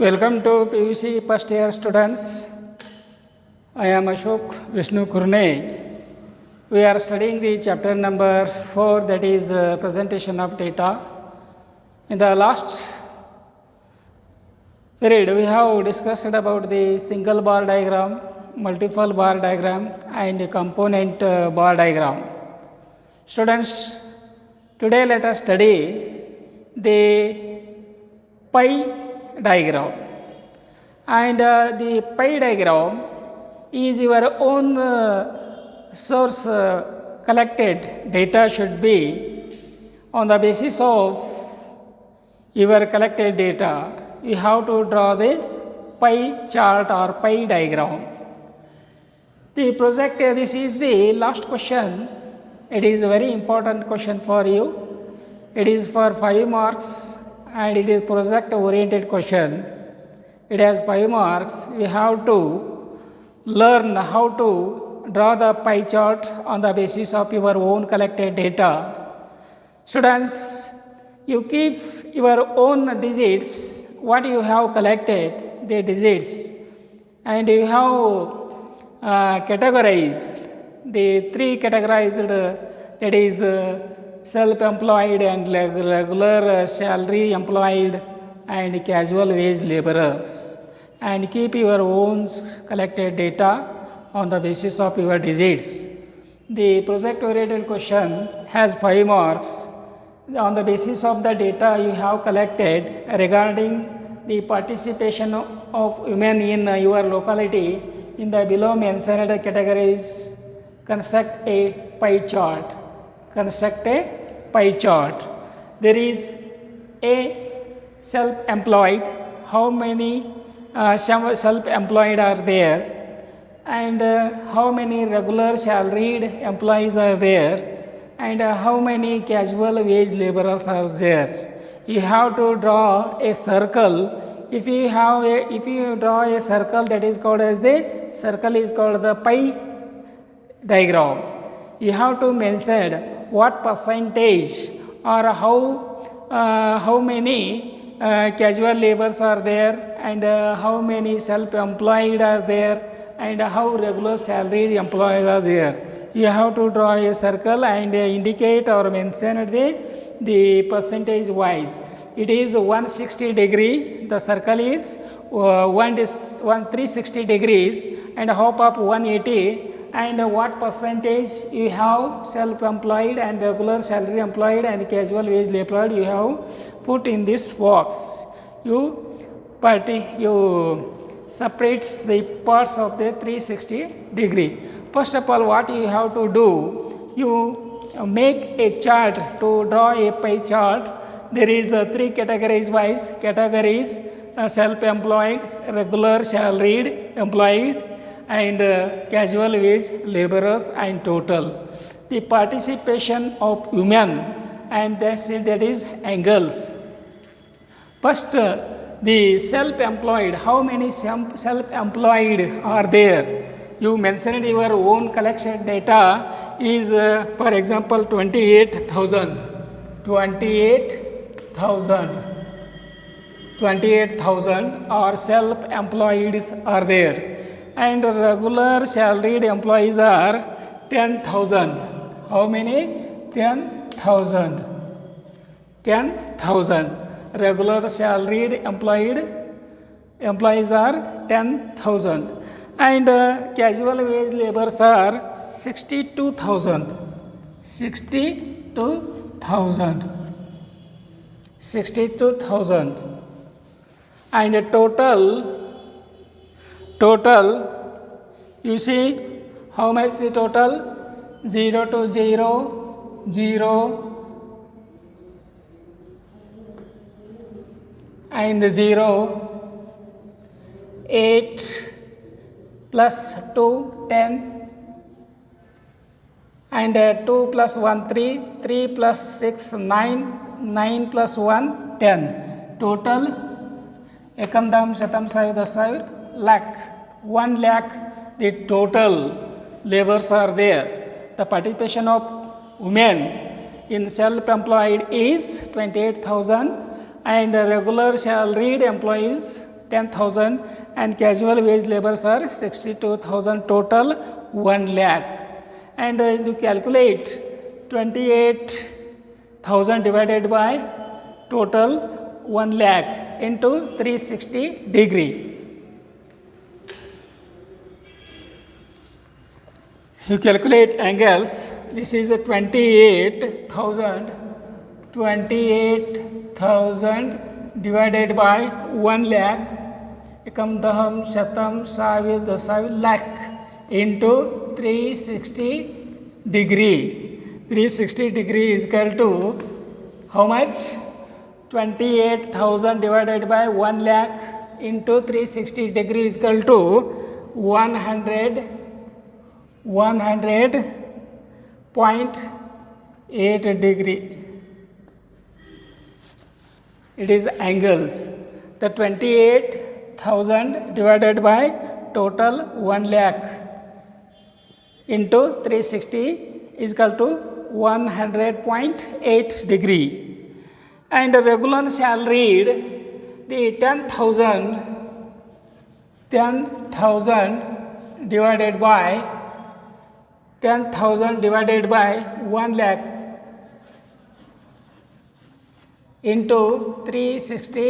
Welcome to PUC first year students. I am Ashok Vishnu Kurne. We are studying the chapter number 4, that is presentation of data. In the last period we have discussed about the single bar diagram, multiple bar diagram and component bar diagram. Students, today let us study the pie diagram, and the pie diagram is your own source collected data should be on the basis of your collected data. You have to draw the pie chart or pie diagram. The project, this is the last question. It is a very important question for you. It is for 5 marks and it is project oriented question. It has 5 marks. We have to learn how to draw the pie chart on the basis of your own collected data. Students, you keep your own digits, what you have collected, the digits, and you have categorized the 3 categorized, that is self-employed and regular salary employed and casual wage laborers, and keep your own collected data on the basis of your digits. The project oriented question has 5 marks. On the basis of the data you have collected regarding the participation of women in your locality in the below mentioned categories, construct a pie chart. Construct a pie chart. There is a self-employed, how many self-employed are there, and how many regular salaried employees are there, and how many casual wage laborers are there. You have to draw a circle. If you draw a circle, that is called as the circle is called the pie diagram. You have to mention what percentage or how many casual laborers are there, and how many self-employed are there, and how regular salaried employees are there. You have to draw a circle and indicate or mention the percentage wise. It is 160 degree. The circle is 360 degrees and half of 180. And what percentage you have self-employed and regular salary employed and casual wage laborer you have put in this box. You separates the parts of the 360 degree. First of all, what you have to do, you make a chart to draw a pie chart. There is 3 categories wise. Categories self-employed, regular salaried employed, and casual wage laborers, and total. The participation of women, and that is angles. First, the self-employed, how many self-employed are there? You mentioned your own collection data is for example 28,000 or self-employed are there, and regular salaried employees are 10,000. How many? 10,000. 10,000. Regular salaried employees are 10,000. And casual wage laborers are 62,000. 62,000. 62,000. And total, you see how much the total? 0 to 0, 0 and 0, 8 plus 2, 10, and 2 plus 1, 3, 3 plus 6, 9, 9 plus 1, 10. Total, ekam dam shatam sayu dasayu, lakh, 1 lakh, the total laborers are there. The participation of women in self-employed is 28,000 and regular salaried employees 10,000 and casual wage laborers are 62,000, total 1 lakh. And you calculate 28,000 divided by total 1 lakh into 360 degree. You calculate angles. This is a 28,000 divided by 1 lakh, ekam daham shatam savir dasavir lakh into 360 degree. 360 degree is equal to how much? 28,000 divided by 1 lakh into 360 degree is equal to 100.8 degree. It is angles. The 28,000 divided by total 1 lakh into 360 is equal to 100.8 degree. And the regular salaried, the 10,000 divided by 1 lakh into 360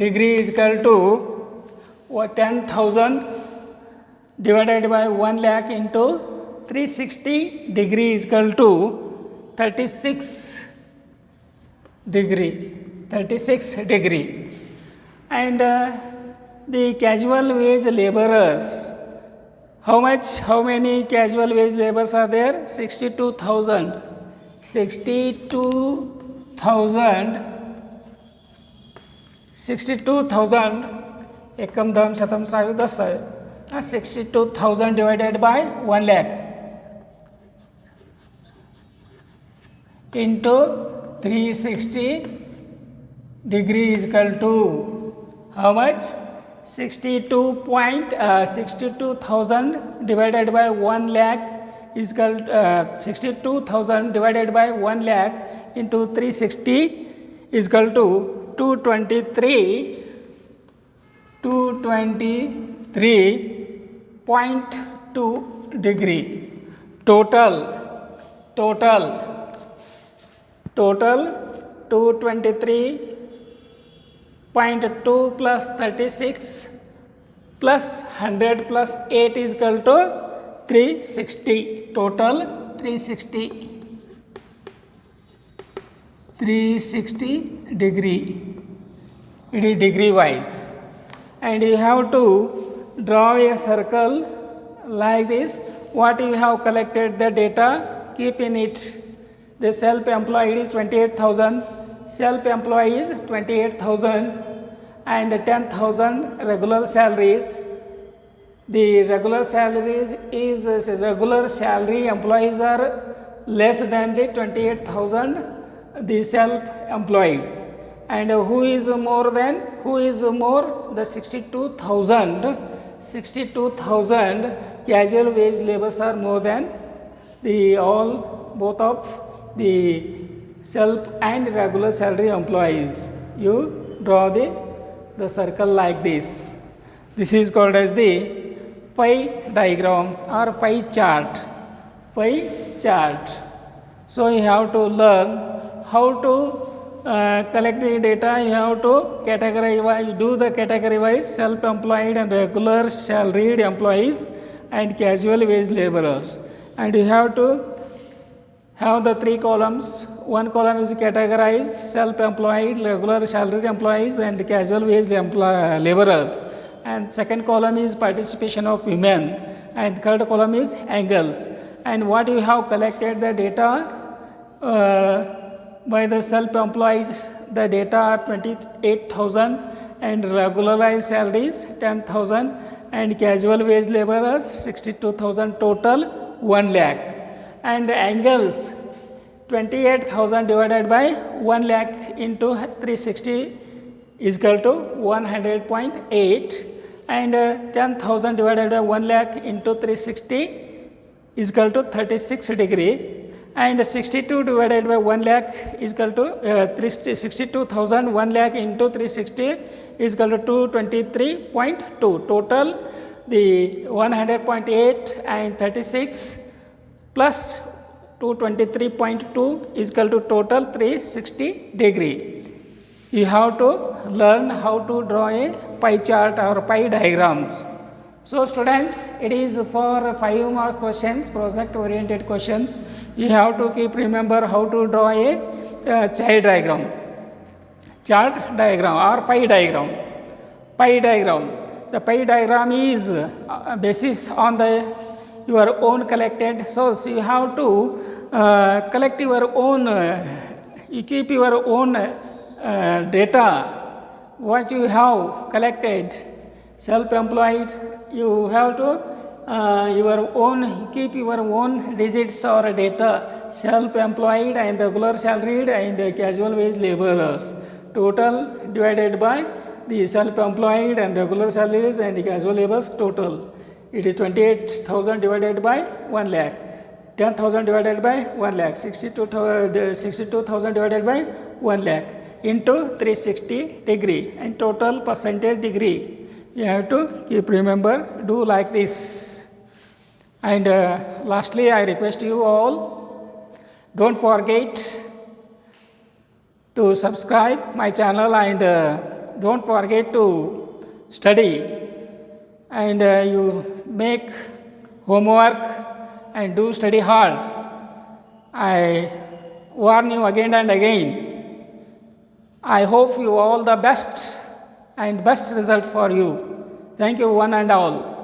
degree is equal to 10,000 divided by 1 lakh into 360 degree is equal to 36 degree. And the casual wage laborers, how many casual wage laborers are there? 62,000 ekam dham shatam savir dasavir, 62,000 divided by 1 lakh into 360 degree is equal to how much? 62,000 divided by 1 lakh is equal 62,000 divided by 1 lakh into 360 is equal to 223.2 degree. Total 223.2 plus 36 plus 100 plus 8 is equal to 360. Total 360 degree. It is degree wise. And you have to draw a circle like this. What you have collected the data, keep in it. The self-employed is 28,000, self-employed is 28,000 and 10,000 regular salaries. The regular salaries is regular salary employees are less than the 28,000 the self-employed. And who is more? The 62,000 casual wage laborers are more than both of the self and regular salary employees. You draw the circle like this. This is called as the pie diagram or pie chart. So you have to learn how to collect the data. You have to categorize, do the category wise self-employed and regular salaried employees and casual wage laborers. And you have to have the 3 columns. One column is categorized self-employed, regular salaried employees and casual wage laborers. And second column is participation of women. And third column is angles. And what you have collected the data by the self-employed, the data are 28,000 and regularized salaries 10,000 and casual wage laborers 62,000, total 1 lakh. And angles 28,000 divided by 1 lakh into 360 is equal to 100.8 and 10,000 divided by 1 lakh into 360 is equal to 36 degree. and 62 divided by 1 lakh is equal to 62,000 1 lakh into 360 is equal to 223.2. Total the 100.8 and 36 plus 223.2 is equal to total 360 degree. You have to learn how to draw a pie chart or pie diagrams. So students, it is for 5 mark questions, project oriented questions. You have to keep remember how to draw a chart diagram or pie diagram. Pie diagram. The pie diagram is basis on the your own collected. So you have to collect your own, you keep your own data, what you have collected. Self-employed, you have to your own, keep your own digits or data. Self-employed and regular salaried and casual wage laborers. Total divided by the self-employed and regular salaries and casual laborers total. It is 28,000 divided by 1 lakh. 10,000 divided by 1 lakh. 62,000 divided by 1 lakh into 360 degree and total percentage degree. You have to keep remember, do like this. And lastly, I request you all, don't forget to subscribe my channel and don't forget to study. And you make homework and do study hard. I warn you again and again. I hope you all the best and best result for you. Thank you one and all.